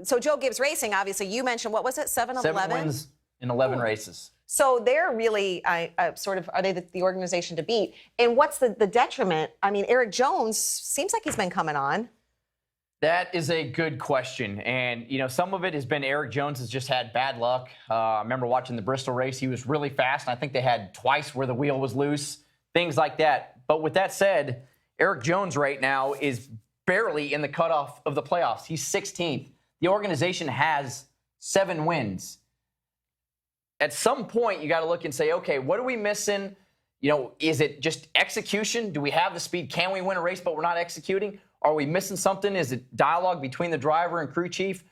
So Joe Gibbs Racing, obviously, you mentioned, what was it, 7 of 11? 7 wins in 11 races. So they're really sort of, are they the organization to beat? And what's the detriment? I mean, Erik Jones seems like he's been coming on. That is a good question. And, you know, some of it has been Erik Jones has just had bad luck. I remember watching the Bristol race. He was really fast. And I think they had twice where the wheel was loose, things like that. But with that said, Erik Jones right now is barely in the cutoff of the playoffs. He's 16th. The organization has 7 wins. At some point, you got to look and say, okay, what are we missing? You know, is it just execution? Do we have the speed? Can we win a race, but we're not executing? Are we missing something? Is it dialogue between the driver and crew chief?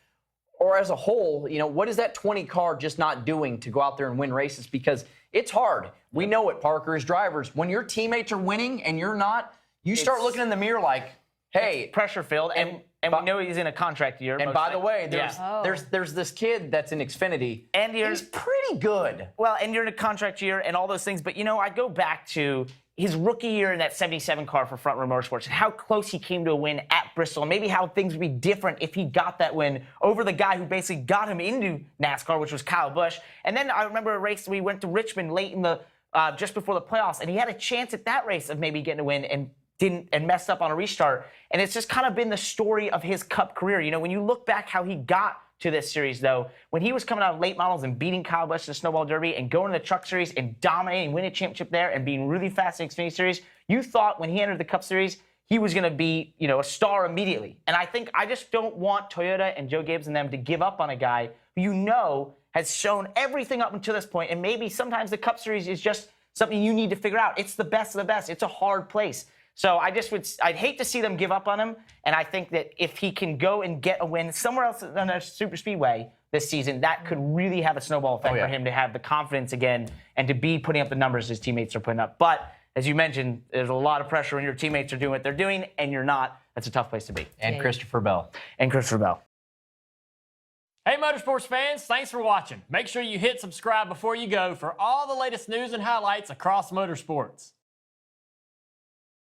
Or as a whole, you know, what is that 20 car just not doing to go out there and win races? Because it's hard. We know it, Parker, as drivers. When your teammates are winning and you're not, you start looking in the mirror like, hey. Pressure filled. And we know he's in a contract year. And by the way, there's this kid that's in Xfinity. And he's pretty good. Well, and you're in a contract year and all those things. But, you know, I go back to his rookie year in that 77 car for Front Row Motorsports and how close he came to a win at Bristol, and maybe how things would be different if he got that win over the guy who basically got him into NASCAR, which was Kyle Busch. And then I remember a race we went to Richmond late in the just before the playoffs, and he had a chance at that race of maybe getting a win and messed up on a restart. And it's just kind of been the story of his Cup career. You know, when you look back how he got to this series, though, when he was coming out of late models and beating Kyle Busch in the Snowball Derby and going to the Truck Series and dominating, winning a championship there and being really fast in the Xfinity Series, you thought when he entered the Cup Series, he was going to be, you know, a star immediately. And I just don't want Toyota and Joe Gibbs and them to give up on a guy who you know has shown everything up until this point. And maybe sometimes the Cup Series is just something you need to figure out. It's the best of the best. It's a hard place. So I'd hate to see them give up on him. And I think that if he can go and get a win somewhere else on a super speedway this season, that could really have a snowball effect for him to have the confidence again and to be putting up the numbers his teammates are putting up. But as you mentioned, there's a lot of pressure when your teammates are doing what they're doing and you're not. That's a tough place to be. And Christopher Bell. And Christopher Bell. Hey, Motorsports fans, thanks for watching. Make sure you hit subscribe before you go for all the latest news and highlights across motorsports.